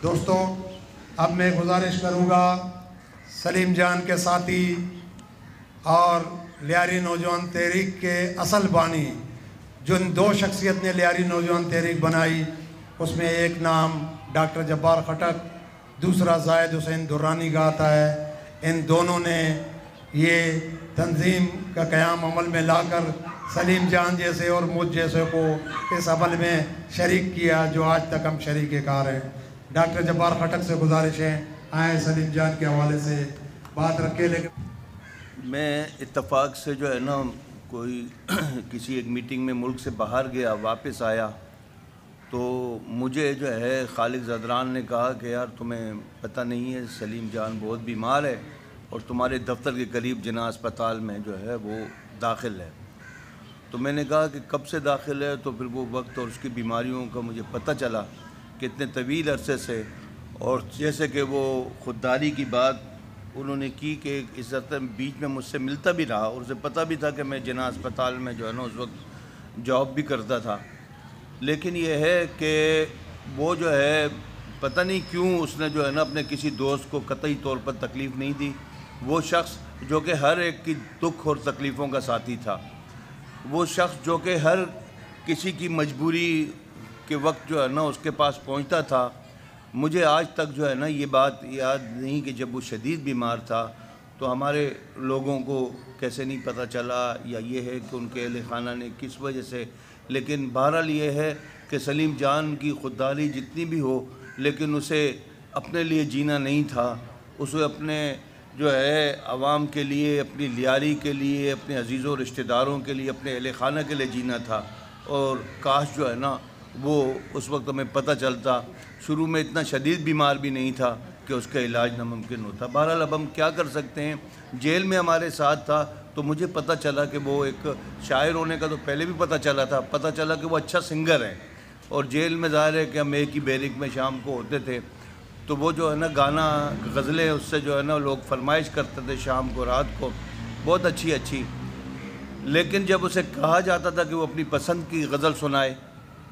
دوستوں، اب میں گزارش کروں گا سلیم جان کے ساتھی اور لیاری نوجوان تحریک کے اصل بانی، جن دو شخصیت نے لیاری نوجوان تحریک بنائی، اس میں ایک نام ڈاکٹر جبار خٹک، دوسرا زاہد حسین درانی کا آتا ہے۔ ان دونوں نے یہ تنظیم کا قیام عمل میں لا کر سلیم جان جیسے اور مجھ جیسے کو اس عمل میں شریک کیا، جو آج تک ہم شریک کار ہیں۔ ڈاکٹر جبار خٹک سے گزارش ہے آئیں سلیم جان کے حوالے سے بات رکھے۔ لیکن میں اتفاق سے جو ہے نا کوئی کسی ایک میٹنگ میں ملک سے باہر گیا، واپس آیا تو مجھے جو ہے خالد زدران نے کہا کہ یار تمہیں پتہ نہیں ہے سلیم جان بہت بیمار ہے اور تمہارے دفتر کے قریب جناح اسپتال میں جو ہے وہ داخل ہے۔ تو میں نے کہا کہ کب سے داخل ہے؟ تو پھر وہ وقت اور اس کی بیماریوں کا مجھے پتہ چلا کہ اتنے طویل عرصے سے، اور جیسے کہ وہ خودداری کی بات انہوں نے کی کہ اس وقت بیچ میں مجھ سے ملتا بھی رہا اور اسے پتہ بھی تھا کہ میں جناح اسپتال میں جو ہے نا اس وقت جاب بھی کرتا تھا۔ لیکن یہ ہے کہ وہ جو ہے پتہ نہیں کیوں اس نے جو ہے نا اپنے کسی دوست کو قطعی طور پر تکلیف نہیں دی۔ وہ شخص جو کہ ہر ایک کی دکھ اور تکلیفوں کا ساتھی تھا، وہ شخص جو کہ ہر کسی کی مجبوری کے وقت جو ہے نا اس کے پاس پہنچتا تھا۔ مجھے آج تک جو ہے نا یہ بات یاد نہیں کہ جب وہ شدید بیمار تھا تو ہمارے لوگوں کو کیسے نہیں پتہ چلا، یا یہ ہے کہ ان کے اہل خانہ نے کس وجہ سے، لیکن بہرحال یہ ہے کہ سلیم جان کی خودداری جتنی بھی ہو، لیکن اسے اپنے لیے جینا نہیں تھا، اسے اپنے جو ہے عوام کے لیے، اپنی لیاری کے لیے، اپنے عزیزوں رشتہ داروں کے لیے، اپنے اہل خانہ کے لیے جینا تھا۔ اور کاش جو ہے نا وہ اس وقت ہمیں پتہ چلتا۔ شروع میں اتنا شدید بیمار بھی نہیں تھا کہ اس کا علاج ناممکن ہوتا۔ بہرحال اب ہم کیا کر سکتے ہیں؟ جیل میں ہمارے ساتھ تھا تو مجھے پتہ چلا کہ وہ ایک شاعر ہونے کا تو پہلے بھی پتہ چلا تھا، پتہ چلا کہ وہ اچھا سنگر ہے، اور جیل میں ظاہر ہے کہ ہم ایک ہی بیرک میں شام کو ہوتے تھے تو وہ جو ہے نا گانا غزلیں اس سے جو ہے نا لوگ فرمائش کرتے تھے شام کو، رات کو، بہت اچھی۔ لیکن جب اسے کہا جاتا تھا کہ وہ اپنی پسند کی غزل سنائے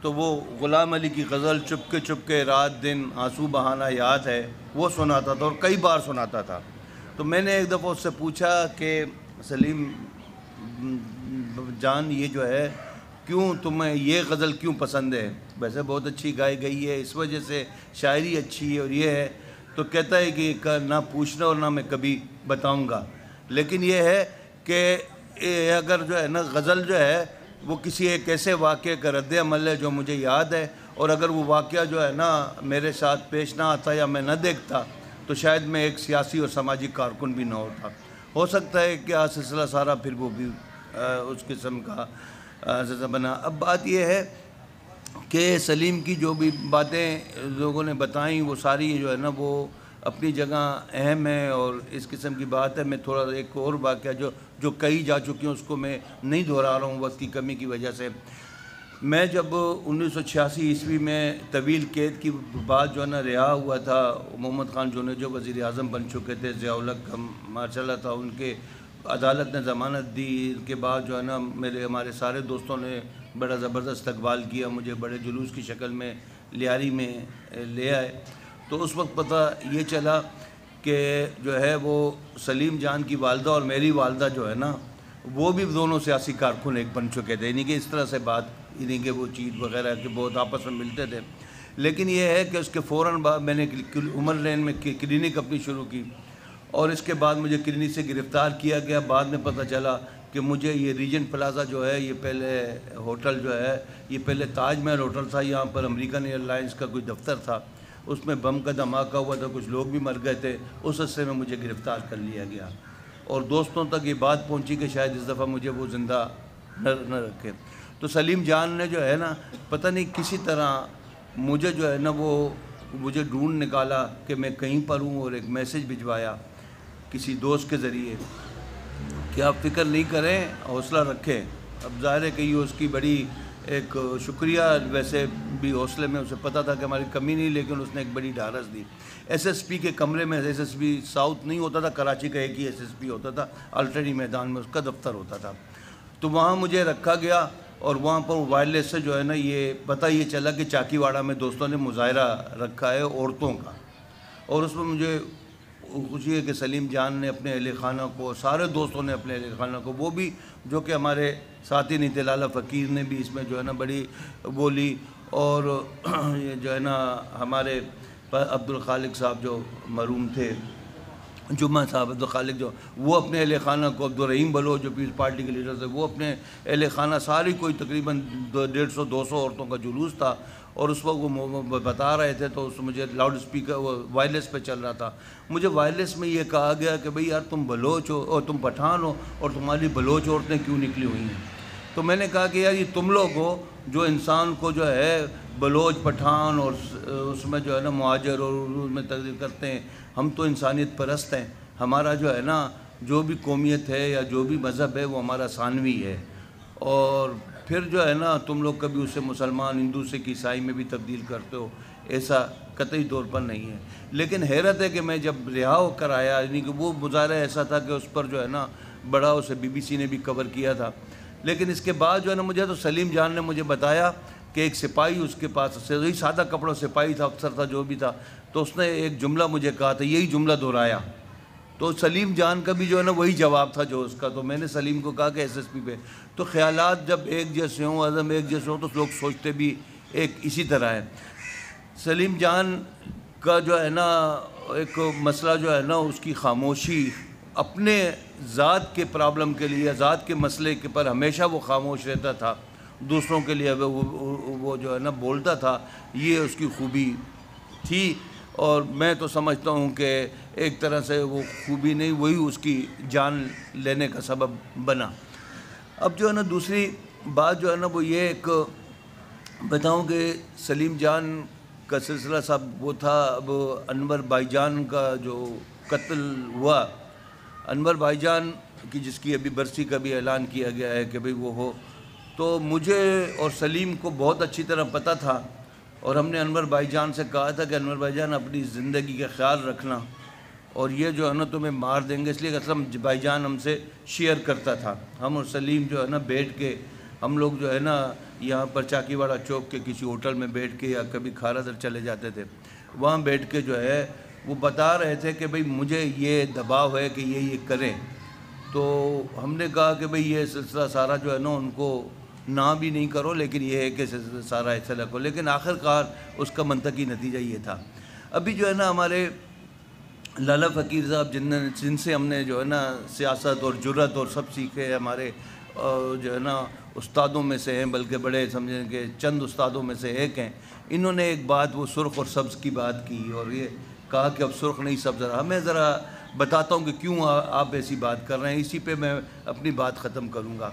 تو وہ غلام علی کی غزل چپ کے رات دن آنسو بہانا یاد ہے وہ سناتا تھا، اور کئی بار سناتا تھا۔ تو میں نے ایک دفعہ اس سے پوچھا کہ سلیم جان یہ جو ہے کیوں تمہیں یہ غزل کیوں پسند ہے؟ ویسے بہت اچھی گائی گئی ہے، اس وجہ سے شاعری اچھی ہے اور یہ ہے۔ تو کہتا ہے کہ نہ پوچھنا اور نہ میں کبھی بتاؤں گا، لیکن یہ ہے کہ اگر جو ہے نا غزل جو ہے وہ کسی ایک ایسے واقعے کا رد عمل ہے جو مجھے یاد ہے، اور اگر وہ واقعہ جو ہے نا میرے ساتھ پیش نہ آتا یا میں نہ دیکھتا تو شاید میں ایک سیاسی اور سماجی کارکن بھی نہ ہوتا۔ ہو سکتا ہے کہ سلسلہ سارا پھر وہ بھی اس قسم کا سلسلہ بنا۔ اب بات یہ ہے کہ سلیم کی جو بھی باتیں لوگوں نے بتائیں وہ ساری جو ہے نا وہ اپنی جگہ اہم ہے، اور اس قسم کی بات ہے۔ میں تھوڑا ایک اور واقعہ جو کہی جا چکی ہیں اس کو میں نہیں دہرا رہا ہوں وقت کی کمی کی وجہ سے۔ میں جب 1986 عیسوی میں طویل قید کی بعد جو ہے نا رہا ہوا تھا، محمد خان جونیجو وزیر اعظم بن چکے تھے، ضیاء الحق ماشاء اللہ تھا، ان کے عدالت نے ضمانت دی۔ ان کے بعد جو ہے نا ہمارے سارے دوستوں نے بڑا زبردست استقبال کیا، مجھے بڑے جلوس کی شکل میں لیاری میں لے آئے۔ تو اس وقت پتہ یہ چلا کہ جو ہے وہ سلیم جان کی والدہ اور میری والدہ جو ہے نا وہ بھی دونوں سیاسی کارکن ایک بن چکے تھے، یعنی کہ اس طرح سے بات، یعنی کہ وہ چیز وغیرہ کہ بہت آپس میں ملتے تھے۔ لیکن یہ ہے کہ اس کے فوراً بعد میں نے عمر لین میں کلینک اپنی شروع کی، اور اس کے بعد مجھے کلینک سے گرفتار کیا گیا۔ بعد میں پتہ چلا کہ مجھے یہ ریجنٹ پلازا جو ہے، یہ پہلے ہوٹل جو ہے، یہ پہلے تاج محل ہوٹل تھا، یہاں پر امریکن ایئر لائنس کا کوئی دفتر تھا، اس میں بم کا دھماکہ ہوا تھا، کچھ لوگ بھی مر گئے تھے، اس حصے میں مجھے گرفتار کر لیا گیا، اور دوستوں تک یہ بات پہنچی کہ شاید اس دفعہ مجھے وہ زندہ نہ رکھے۔ تو سلیم جان نے جو ہے نا پتہ نہیں کسی طرح مجھے جو ہے نا وہ مجھے ڈھونڈ نکالا کہ میں کہیں پر ہوں، اور ایک میسیج بھجوایا کسی دوست کے ذریعے کہ آپ فکر نہیں کریں، حوصلہ رکھیں۔ اب ظاہر ہے کہ یہ اس کی بڑی ایک شکریہ، ویسے بھی حوصلے میں اسے پتہ تھا کہ ہماری کمی نہیں، لیکن اس نے ایک بڑی ڈھارس دی۔ ایس ایس پی کے کمرے میں، ایس ایس پی ساؤتھ نہیں ہوتا تھا، کراچی کا ایک ہی ایس ایس پی ہوتا تھا، الٹری میدان میں اس کا دفتر ہوتا تھا، تو وہاں مجھے رکھا گیا۔ اور وہاں پر وائرلیس سے جو ہے نا یہ پتہ یہ چلا کہ چاکی واڑہ میں دوستوں نے مظاہرہ رکھا ہے عورتوں کا، اور اس میں مجھے خوشی ہے کہ سلیم جان نے اپنے اہل خانہ کو، سارے دوستوں نے اپنے اہل خانہ کو، وہ بھی جو کہ ہمارے ساتھی نہیں تھے لالہ فقیر نے بھی اس میں جو ہے نا بڑی بولی، اور یہ جو ہے نا ہمارے عبد الخالق صاحب جو مرحوم تھے، جمعہ صاحب عبد الخالق جو، وہ اپنے اہل خانہ کو، عبد الرحیم بلوچ جو پیپلز پارٹی کے لیڈر تھے، وہ اپنے اہل خانہ ساری، کوئی تقریباً 150-200 عورتوں کا جلوس تھا، اور اس وقت وہ بتا رہے تھے تو اس مجھے لاؤڈ اسپیکر وہ وائرلیس پہ چل رہا تھا، مجھے وائرلیس میں یہ کہا گیا کہ بھئی یار تم بلوچ ہو اور تم پٹھان ہو اور تمہاری بلوچ عورتیں کیوں نکلی ہوئی ہیں؟ تو میں نے کہا کہ یار یہ تم لوگ ہو جو انسان کو جو ہے بلوچ، پٹھان اور اس میں جو ہے نا مہاجر اور اردو میں تقریر کرتے ہیں، ہم تو انسانیت پرست ہیں، ہمارا جو ہے نا جو بھی قومیت ہے یا جو بھی مذہب ہے وہ ہمارا ثانوی ہے، اور پھر جو ہے نا تم لوگ کبھی اسے مسلمان، ہندو، سکھ، عیسائی میں بھی تبدیل کرتے ہو، ایسا قطعی طور پر نہیں ہے۔ لیکن حیرت ہے کہ میں جب رہا ہو کر آیا، یعنی کہ وہ مظاہرہ ایسا تھا کہ اس پر جو ہے نا بڑا اسے BBC نے بھی کور کیا تھا، لیکن اس کے بعد جو ہے نا مجھے تو سلیم جان نے مجھے بتایا کہ ایک سپاہی اس کے پاس سے، سادہ کپڑوں سپاہی تھا، افسر تھا، جو بھی تھا، تو اس نے ایک جملہ مجھے کہا تھا، یہی جملہ دہرایا، تو سلیم جان کا بھی جو ہے نا وہی جواب تھا جو اس کا، تو میں نے سلیم کو کہا کہ SSP پہ، تو خیالات جب ایک جیسے ہوں، عزم ایک جیسے ہوں، تو لوگ سوچتے بھی ایک اسی طرح ہے۔ سلیم جان کا جو ہے نا ایک مسئلہ جو ہے نا اس کی خاموشی، اپنے ذات کے پرابلم کے لیے، ذات کے مسئلے کے پر ہمیشہ وہ خاموش رہتا تھا، دوسروں کے لیے وہ جو ہے نا بولتا تھا، یہ اس کی خوبی تھی، اور میں تو سمجھتا ہوں کہ ایک طرح سے وہ خوبی نہیں، وہی اس کی جان لینے کا سبب بنا۔ اب جو ہے نا دوسری بات جو ہے نا وہ یہ ایک بتاؤں کہ سلیم جان کا سلسلہ صاحب وہ تھا، اب انور بھائی جان کا جو قتل ہوا، انور بھائی جان کی جس کی ابھی برسی کا بھی اعلان کیا گیا ہے کہ بھئی وہ ہو، تو مجھے اور سلیم کو بہت اچھی طرح پتہ تھا، اور ہم نے انور بھائی جان سے کہا تھا کہ انور بھائی جان اپنی زندگی کا خیال رکھنا، اور یہ جو ہے نا تمہیں مار دیں گے، اس لیے کہ اسلم بھائی جان ہم سے شیئر کرتا تھا، ہم اور سلیم جو ہے نا بیٹھ کے، ہم لوگ جو ہے نا یہاں پر چاکی واڑہ چوک کے کسی ہوٹل میں بیٹھ کے یا کبھی کھارا در چلے جاتے تھے، وہاں بیٹھ کے جو ہے وہ بتا رہے تھے کہ بھئی مجھے یہ دباؤ ہے کہ یہ کریں، تو ہم نے کہا کہ بھئی یہ سلسلہ سارا جو ہے نا ان کو نہ بھی نہیں کرو، لیکن یہ ہے کہ سارا ایسا رکھو، لیکن آخرکار اس کا منطقی نتیجہ یہ تھا۔ ابھی جو ہے نا ہمارے لالہ فقیر صاحب جن سے ہم نے جو ہے نا سیاست اور جرأت اور سب سیکھے، ہمارے جو ہے نا استادوں میں سے ہیں، بلکہ بڑے سمجھیں کہ چند استادوں میں سے ایک ہیں، انہوں نے ایک بات وہ سرخ اور سبز کی بات کی، اور یہ کہا کہ اب سرخ نہیں سبز رہا۔ میں ذرا بتاتا ہوں کہ کیوں آپ ایسی بات کر رہے ہیں، اسی پہ میں اپنی بات ختم کروں گا۔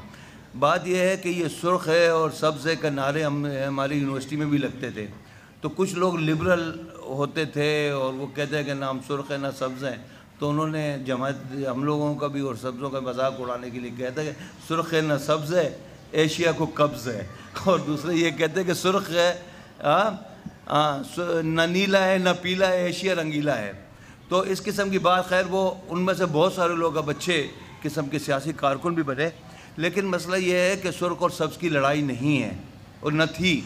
بات یہ ہے کہ یہ سرخ ہے اور سبز ہے کا نعرے ہماری یونیورسٹی میں بھی لگتے تھے، تو کچھ لوگ لبرل ہوتے تھے اور وہ کہتے ہیں کہ نہ ہم سرخ ہیں نہ سبز ہیں، تو انہوں نے جماعت ہم لوگوں کا بھی اور سبزوں کا مذاق اڑانے کے لیے کہتا ہے کہ سرخ ہے نہ سبز ہے، ایشیا کو قبض ہے، اور دوسرے یہ کہتے ہیں کہ سرخ ہے نہ نیلا ہے نہ پیلا ہے، ایشیا رنگیلا ہے۔ تو اس قسم کی بات، خیر وہ ان میں سے بہت سارے لوگ اب اچھے قسم کے سیاسی کارکن بھی بنے، لیکن مسئلہ یہ ہے کہ سرخ اور سبز کی لڑائی نہیں ہے اور نہ تھی،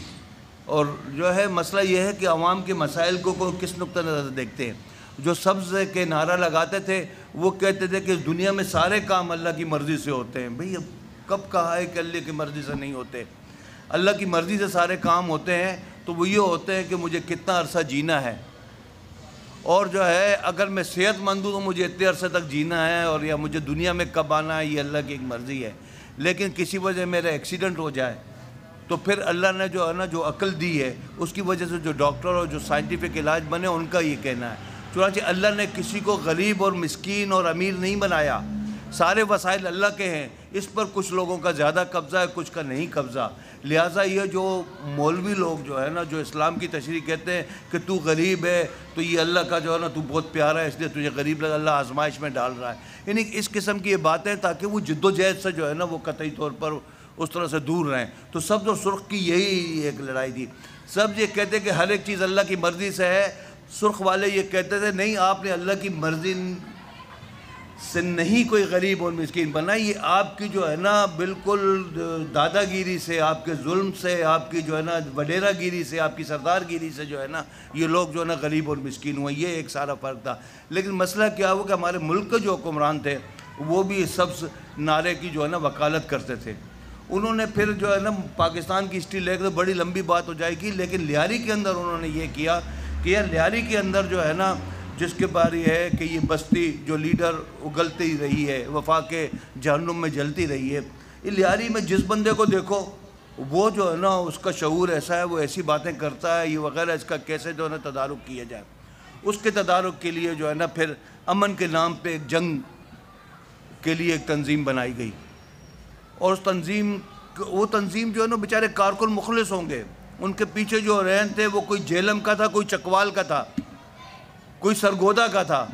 اور جو ہے مسئلہ یہ ہے کہ عوام کے مسائل کو کس نقطہ نظر سے دیکھتے ہیں۔ جو سبز کے نعرہ لگاتے تھے وہ کہتے تھے کہ اس دنیا میں سارے کام اللہ کی مرضی سے ہوتے ہیں۔ بھئی اب کب کہا ہے کہ اللہ کی مرضی سے نہیں ہوتے؟ اللہ کی مرضی سے سارے کام ہوتے ہیں، تو وہ یہ ہوتے ہیں کہ مجھے کتنا عرصہ جینا ہے، اور جو ہے اگر میں صحت مند ہوں تو مجھے اتنے عرصے تک جینا ہے، اور یا مجھے دنیا میں کب آنا ہے یہ اللہ کی ایک مرضی ہے۔ لیکن کسی وجہ میرا ایکسیڈنٹ ہو جائے تو پھر اللہ نے جو ہے نا جو عقل دی ہے اس کی وجہ سے جو ڈاکٹر اور جو سائنٹیفک علاج بنے ان کا یہ کہنا ہے۔ چنانچہ اللہ نے کسی کو غریب اور مسکین اور امیر نہیں بنایا، سارے وسائل اللہ کے ہیں، اس پر کچھ لوگوں کا زیادہ قبضہ ہے، کچھ کا نہیں قبضہ۔ لہٰذا یہ جو مولوی لوگ جو ہے نا جو اسلام کی تشریح کہتے ہیں کہ تو غریب ہے تو یہ اللہ کا جو ہے نا تو بہت پیارا ہے اس لیے تجھے غریب لگا، اللہ آزمائش میں ڈال رہا ہے، یعنی اس قسم کی یہ باتیں تاکہ وہ جد و جہد سے جو ہے نا وہ قطعی طور پر اس طرح سے دور رہیں۔ تو سبز اور سرخ کی یہی ایک لڑائی تھی۔ سبز یہ کہتے کہ ہر ایک چیز اللہ کی مرضی سے ہے، سرخ والے یہ کہتے تھے نہیں، آپ نے اللہ کی مرضی سے نہیں کوئی غریب اور مسکین بنا. یہ آپ کی جو ہے نا بالکل دادا گیری سے، آپ کے ظلم سے، آپ کی جو ہے نا وڈیرا گیری سے، آپ کی سردار گیری سے جو ہے نا یہ لوگ جو ہے نا غریب اور مسکین ہوئے. یہ ایک سارا فرق تھا. لیکن مسئلہ کیا ہوا کہ ہمارے ملک کے جو حکمران تھے وہ بھی سبز نعرے کی جو ہے نا وکالت کرتے تھے. انہوں نے پھر جو ہے نا پاکستان کی ہسٹری لے کر بڑی لمبی بات ہو جائے گی، لیکن لیاری کے اندر انہوں نے یہ کیا کہ یار لیاری کے اندر جو ہے نا جس کے بارے یہ ہے کہ یہ بستی جو لیڈر اگلتی رہی ہے، وفاق جہنم میں جلتی رہی ہے، یہ لیاری میں جس بندے کو دیکھو وہ جو ہے نا اس کا شعور ایسا ہے، وہ ایسی باتیں کرتا ہے یہ وغیرہ. اس کا کیسے جو ہے نا تدارک کیا جائے. اس کے تدارک کے لیے جو ہے نا پھر امن کے نام پہ ایک جنگ کے لیے ایک تنظیم بنائی گئی. اور اس وہ تنظیم جو ہے نا بیچارے کارکن مخلص ہوں گے، ان کے پیچھے جو رہن تھے وہ کوئی جہلم کا تھا، کوئی چکوال کا تھا، کوئی سرگودا کا تھا.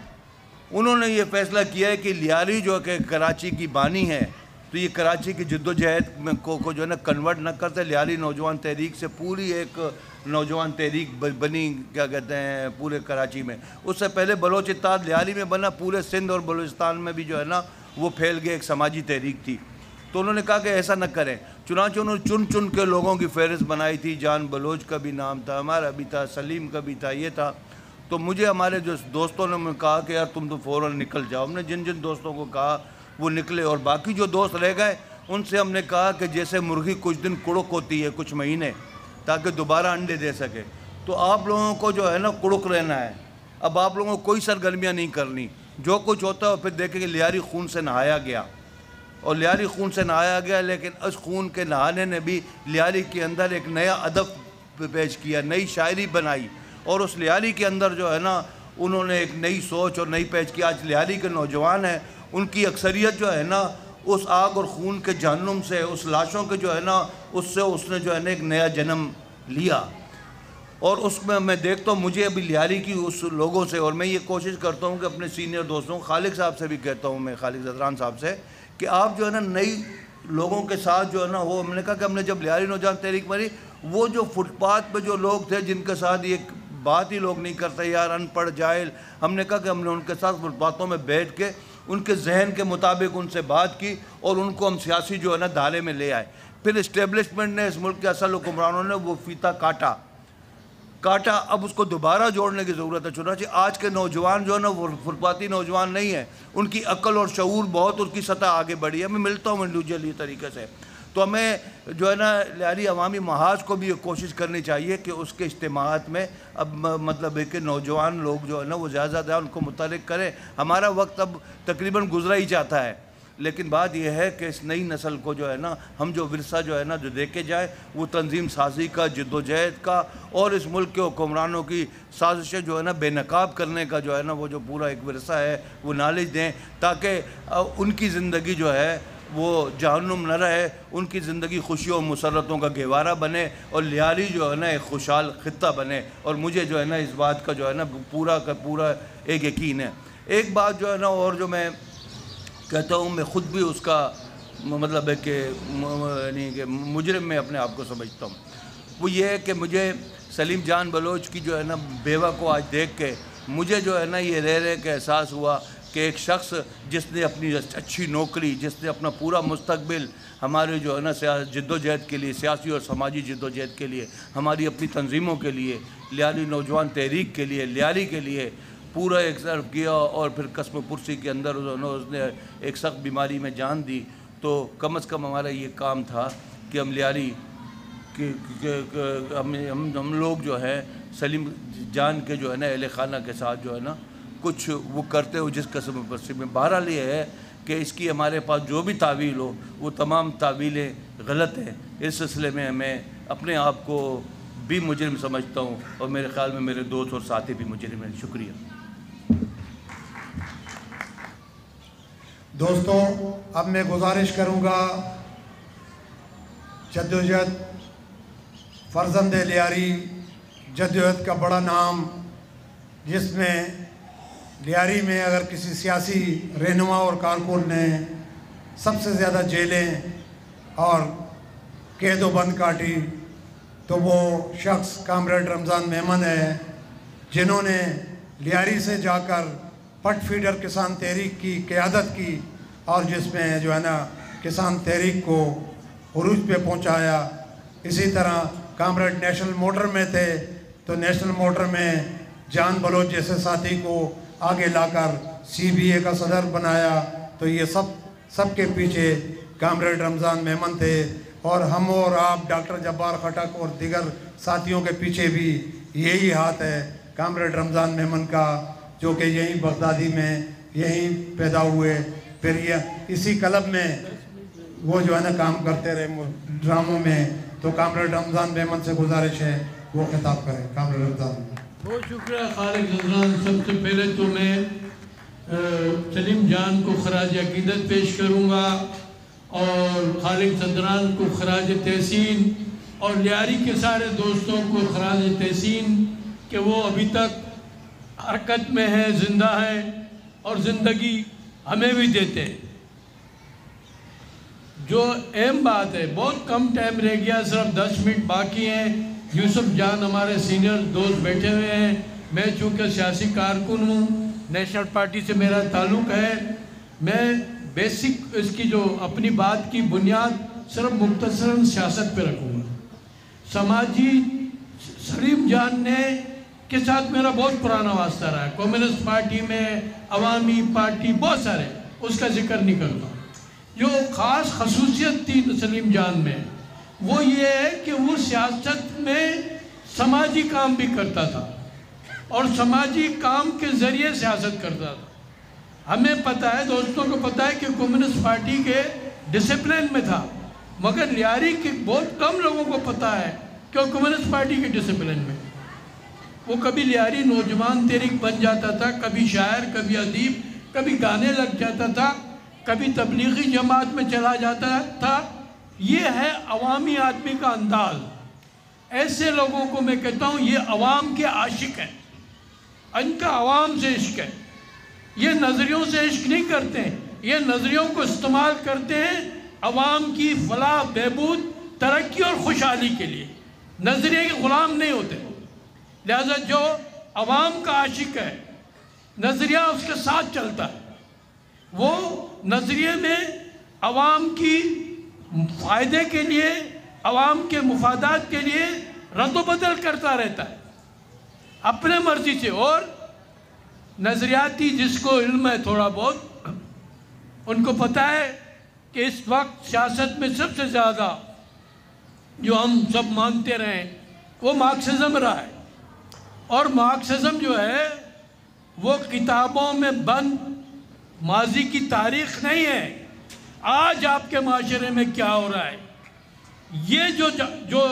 انہوں نے یہ فیصلہ کیا ہے کہ لیاری جو کہ کراچی کی بانی ہے تو یہ کراچی کی جد و جہد میں کو جو ہے نا کنورٹ نہ کرتے. لیاری نوجوان تحریک سے پوری ایک نوجوان تحریک بنی، کیا کہتے ہیں، پورے کراچی میں. اس سے پہلے بلوچ اتحاد لیاری میں بنا، پورے سندھ اور بلوچستان میں بھی جو ہے نا وہ پھیل گئے، ایک سماجی تحریک تھی. تو انہوں نے کہا کہ ایسا نہ کریں. چنانچہ انہوں نے چن چن کے لوگوں کی فہرست بنائی تھی. جان بلوچ کا بھی نام تھا، ہمارا بھی تھا، سلیم کا بھی تھا، یہ تھا. تو مجھے ہمارے جو دوستوں نے کہا کہ یار تم تو فوراً نکل جاؤ. ہم نے جن جن دوستوں کو کہا وہ نکلے، اور باقی جو دوست رہ گئے ان سے ہم نے کہا کہ جیسے مرغی کچھ دن کڑک ہوتی ہے، کچھ مہینے، تاکہ دوبارہ انڈے دے سکے، تو آپ لوگوں کو جو ہے نا کڑک رہنا ہے. اب آپ لوگوں کو کوئی سرگرمیاں نہیں کرنی، جو کچھ ہوتا ہے پھر دیکھیں کہ لیاری خون سے نہایا گیا. اور لیاری خون سے نہایا گیا، لیکن اس خون کے نہانے نے بھی لیاری کے اندر ایک نیا ادب پیش کیا، نئی شاعری بنائی. اور اس لیاری کے اندر جو ہے نا انہوں نے ایک نئی سوچ اور نئی پیش کی. آج لیاری کے نوجوان ہیں، ان کی اکثریت جو ہے نا اس آگ اور خون کے جہنم سے، اس لاشوں کے جو ہے نا اس نے جو ہے نا ایک نیا جنم لیا. اور اس میں میں دیکھتا ہوں مجھے ابھی لیاری کی اس لوگوں سے، اور میں یہ کوشش کرتا ہوں کہ اپنے سینئر دوستوں خالق صاحب سے بھی کہتا ہوں، میں خالق زدران صاحب سے، کہ آپ جو ہے نا نئی لوگوں کے ساتھ جو ہے نا وہ، ہم نے کہا کہ ہم نے جب لیاری نوجوان تحریک بنی، وہ جو فٹ پاتھ پہ جو لوگ تھے جن کے ساتھ یہ بات ہی لوگ نہیں کرتے یار، ان پڑھ جاہل، ہم نے کہا کہ ہم نے ان کے ساتھ فٹ پاتھوں میں بیٹھ کے ان کے ذہن کے مطابق ان سے بات کی، اور ان کو ہم سیاسی جو ہے نا دھارے میں لے آئے. پھر اسٹیبلشمنٹ نے، اس ملک کے اصل حکمرانوں نے وہ فیتا کاٹا. اب اس کو دوبارہ جوڑنے کی ضرورت ہے. چنانچہ آج کے نوجوان جو ہے نا وہ فٹ پاتھی نوجوان نہیں ہیں، ان کی عقل اور شعور بہت، ان کی سطح آگے بڑھی ہے. میں ملتا ہوں انڈیویجولی طریقے سے. تو ہمیں جو ہے نا لیاری عوامی محاذ کو بھی یہ کوشش کرنی چاہیے کہ اس کے اجتماعات میں اب مطلب ہے کہ نوجوان لوگ جو ہے نا وہ زیادہ زیادہ ان کو متحرک کریں. ہمارا وقت اب تقریباً گزرا ہی چاہتا ہے، لیکن بات یہ ہے کہ اس نئی نسل کو جو ہے نا ہم جو ورثہ جو ہے نا جو دے کے جائیں، وہ تنظیم سازی کا، جد و جہد کا، اور اس ملک کے حکمرانوں کی سازشیں جو ہے نا بے نقاب کرنے کا جو ہے نا وہ جو پورا ایک ورثہ ہے وہ نالج دیں، تاکہ ان کی زندگی جو ہے وہ جہنم نہ رہے، ان کی زندگی خوشیوں اور مسرتوں کا گہوارہ بنے، اور لیاری جو ہے نا ایک خوشحال خطہ بنے. اور مجھے جو ہے نا اس بات کا جو ہے نا پورا کا پورا ایک یقین ہے. ایک بات جو ہے نا اور جو میں کہتا ہوں، میں خود بھی اس کا مطلب ہے کہ یعنی کہ مجرم میں اپنے آپ کو سمجھتا ہوں، وہ یہ ہے کہ مجھے سلیم جان بلوچ کی جو ہے نا بیوہ کو آج دیکھ کے مجھے جو ہے نا یہ رہ کے احساس ہوا کہ ایک شخص جس نے اپنی اچھی نوکری، جس نے اپنا پورا مستقبل ہمارے جو ہے نا جد و جہد کے لیے، سیاسی اور سماجی جد و جہد کے لیے، ہماری اپنی تنظیموں کے لیے، لیاری نوجوان تحریک کے لیے، لیاری کے لیے پورا ایک صرف کیا، اور پھر قسم پرسی کے اندر اس نے ایک سخت بیماری میں جان دی. تو کم از کم ہمارا یہ کام تھا کہ ہم لیاری ہم لوگ جو ہے سلیم جان کے جو ہے نا اہل خانہ کے ساتھ جو ہے نا کچھ وہ کرتے ہو جس قسم پرسی میں. بہرحال یہ ہے کہ اس کی ہمارے پاس جو بھی تعویل ہو وہ تمام تعویلیں غلط ہیں. اس سلسلے میں میں اپنے آپ کو بھی مجرم سمجھتا ہوں، اور میرے خیال میں میرے دوست اور ساتھی بھی مجرم ہیں. شکریہ. دوستوں، اب میں گزارش کروں گا جدوجہد فرزند لیاری، جدوجہد کا بڑا نام، جس میں لیاری میں اگر کسی سیاسی رہنما اور کارکن نے سب سے زیادہ جیلیں اور قید و بند کاٹی تو وہ شخص کامریڈ رمضان میمن ہے، جنہوں نے لیاری سے جا کر پٹ فیڈر کسان تحریک کی قیادت کی اور جس میں جو ہے نا کسان تحریک کو عروج پہ پہنچایا. اسی طرح کامریڈ نیشنل موٹر میں تھے تو نیشنل موٹر میں جان بلوچ جیسے ساتھی کو آگے لا کر CBA کا صدر بنایا. تو یہ سب کے پیچھے کامریڈ رمضان میمن تھے. اور ہم اور آپ ڈاکٹر جبار خٹک اور دیگر ساتھیوں کے پیچھے بھی یہی ہاتھ ہے کامریڈ رمضان میمن کا، جو کہ یہیں بغدادی میں یہیں پیدا ہوئے. پھر یہ اسی کلب میں وہ جو ہے نا کام کرتے رہے ڈراموں میں. تو کامریڈ رمضان میمن سے گزارش ہے وہ خطاب کریں. کامریڈ رمضان. بہت شکریہ خالق زدران. سب سے پہلے تو میں سلیم جان کو خراج عقیدت پیش کروں گا اور خالق زدران کو خراج تحسین اور لیاری کے سارے دوستوں کو خراج تحسین کہ وہ ابھی تک حرکت میں ہیں، زندہ ہیں اور زندگی ہمیں بھی دیتے ہیں. جو اہم بات ہے، بہت کم ٹائم رہ گیا، صرف 10 منٹ باقی ہیں. یوسف جان ہمارے سینئر دوست بیٹھے ہوئے ہیں. میں چونکہ سیاسی کارکن ہوں، نیشنل پارٹی سے میرا تعلق ہے، میں بیسک اس کی جو اپنی بات کی بنیاد صرف مختصراً سیاست پہ رکھوں گا. سماجی سلیم جان نے کے ساتھ میرا بہت پرانا واسطہ رہا ہے. کمیونسٹ پارٹی میں، عوامی پارٹی، بہت سارے، اس کا ذکر نہیں کرتا. جو خاص خصوصیت تھی سلیم جان میں وہ یہ ہے کہ وہ سیاست میں سماجی کام بھی کرتا تھا اور سماجی کام کے ذریعے سیاست کرتا تھا. ہمیں پتہ ہے، دوستوں کو پتہ ہے کہ کمیونسٹ پارٹی کے ڈسپلن میں تھا، مگر لیاری کے بہت کم لوگوں کو پتہ ہے کہ وہ کمیونسٹ پارٹی کے ڈسپلن میں. وہ کبھی لیاری نوجوان تحریک بن جاتا تھا، کبھی شاعر، کبھی ادیب، کبھی گانے لگ جاتا تھا، کبھی تبلیغی جماعت میں چلا جاتا تھا. یہ ہے عوامی آدمی کا انداز. ایسے لوگوں کو میں کہتا ہوں یہ عوام کے عاشق ہیں، ان کا عوام سے عشق ہے. یہ نظریوں سے عشق نہیں کرتے ہیں، یہ نظریوں کو استعمال کرتے ہیں عوام کی فلاح، بہبود، ترقی اور خوشحالی کے لیے. نظریے کے غلام نہیں ہوتے. لہذا جو عوام کا عاشق ہے، نظریہ اس کے ساتھ چلتا ہے، وہ نظریے میں عوام کی فائدے کے لیے، عوام کے مفادات کے لیے رد و بدل کرتا رہتا ہے اپنے مرضی سے. اور نظریاتی جس کو علم ہے تھوڑا بہت، ان کو پتہ ہے کہ اس وقت سیاست میں سب سے زیادہ جو ہم سب مانتے رہے وہ مارکسزم رہا ہے. اور مارکسزم جو ہے وہ کتابوں میں بند ماضی کی تاریخ نہیں ہے. آج آپ کے معاشرے میں کیا ہو رہا ہے یہ جو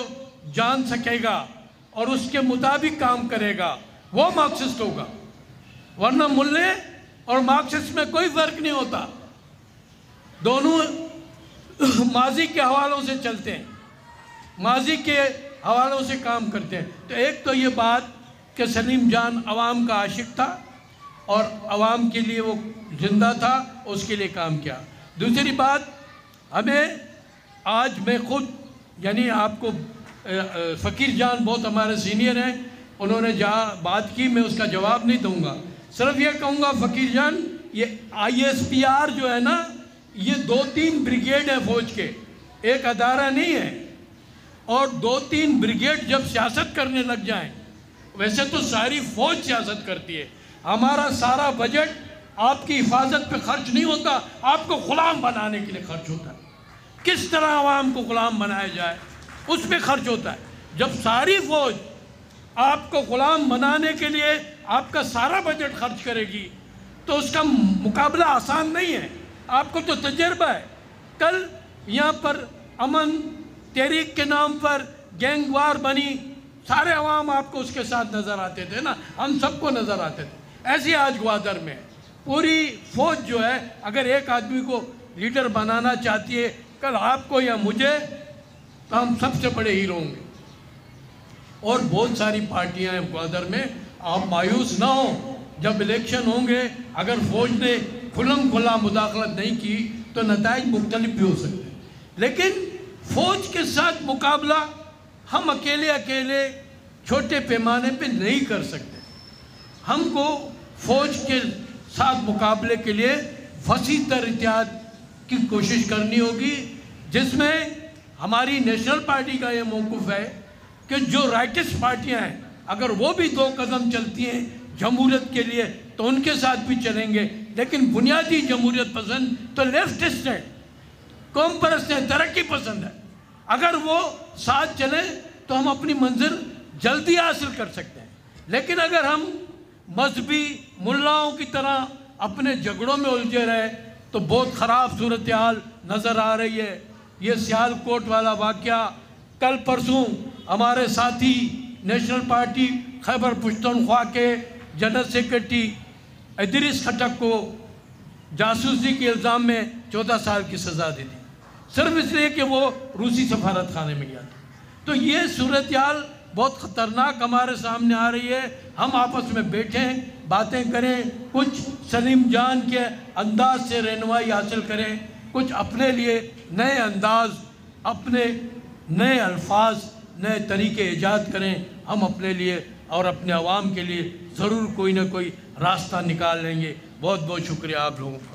جان سکے گا اور اس کے مطابق کام کرے گا وہ مارکسسٹ ہوگا. ورنہ ملے اور مارکسسٹ میں کوئی فرق نہیں ہوتا، دونوں ماضی کے حوالوں سے چلتے ہیں، ماضی کے حوالوں سے کام کرتے ہیں. تو ایک تو یہ بات کہ سلیم جان عوام کا عاشق تھا اور عوام کے لیے وہ زندہ تھا، اس کے لیے کام کیا. دوسری بات، ہمیں آج میں خود یعنی آپ کو فقیر جان بہت ہمارے سینئر ہیں، انہوں نے جہاں بات کی میں اس کا جواب نہیں دوں گا. صرف یہ کہوں گا فقیر جان، یہ ISPR جو ہے نا، یہ 2-3 بریگیڈ ہیں فوج کے، ایک ادارہ نہیں ہے. اور 2-3 بریگیڈ جب سیاست کرنے لگ جائیں، ویسے تو ساری فوج سیاست کرتی ہے، ہمارا سارا بجٹ آپ کی حفاظت پہ خرچ نہیں ہوتا، آپ کو غلام بنانے کے لیے خرچ ہوتا ہے. کس طرح عوام کو غلام بنایا جائے اس پہ خرچ ہوتا ہے. جب ساری فوج آپ کو غلام بنانے کے لیے آپ کا سارا بجٹ خرچ کرے گی تو اس کا مقابلہ آسان نہیں ہے. آپ کو تو تجربہ ہے. کل یہاں پر امن تحریک کے نام پر گینگ وار بنی، سارے عوام آپ کو اس کے ساتھ نظر آتے تھے نا، ہم سب کو نظر آتے تھے. ایسی آج گوادر میں پوری فوج جو ہے اگر ایک آدمی کو لیڈر بنانا چاہتی ہے، کل آپ کو یا مجھے، تو ہم سب سے بڑے ہیرو ہوں گے. اور بہت ساری پارٹیاں ہیں گوادر میں. آپ مایوس نہ ہوں، جب الیکشن ہوں گے اگر فوج نے کھلم کھلا مداخلت نہیں کی تو نتائج مختلف بھی ہو سکتے ہیں. لیکن فوج کے ساتھ مقابلہ ہم اکیلے چھوٹے پیمانے پہ نہیں کر سکتے. ہم کو فوج کے ساتھ مقابلے کے لیے وسیع تر اتحاد کی کوشش کرنی ہوگی، جس میں ہماری نیشنل پارٹی کا یہ موقف ہے کہ جو رائٹس پارٹیاں ہیں اگر وہ بھی 2 قدم چلتی ہیں جمہوریت کے لیے تو ان کے ساتھ بھی چلیں گے، لیکن بنیادی جمہوریت پسند تو لیفٹسٹ ہیں، قوم پرست ہیں، ترقی پسند ہے، اگر وہ ساتھ چلیں تو ہم اپنی منزل جلدی حاصل کر سکتے ہیں۔ لیکن اگر ہم مذہبی ملاؤں کی طرح اپنے جھگڑوں میں الجھے رہے تو بہت خراب صورتحال نظر آ رہی ہے۔ یہ سیال کوٹ والا واقعہ، کل پرسوں ہمارے ساتھی نیشنل پارٹی خیبر پختونخوا کے جنرل سیکرٹری ادریس خٹک کو جاسوسی کے الزام میں 14 سال کی سزا دی تھی، صرف اس لیے کہ وہ روسی سفارت خانے میں گیا تھا۔ تو یہ صورتحال بہت خطرناک ہمارے سامنے آ رہی ہے۔ ہم آپس میں بیٹھیں، باتیں کریں، کچھ سلیم جان کے انداز سے رہنمائی حاصل کریں، کچھ اپنے لیے نئے انداز، اپنے نئے الفاظ، نئے طریقے ایجاد کریں۔ ہم اپنے لیے اور اپنے عوام کے لیے ضرور کوئی نہ کوئی راستہ نکال لیں گے۔ بہت بہت شکریہ آپ لوگوں کا۔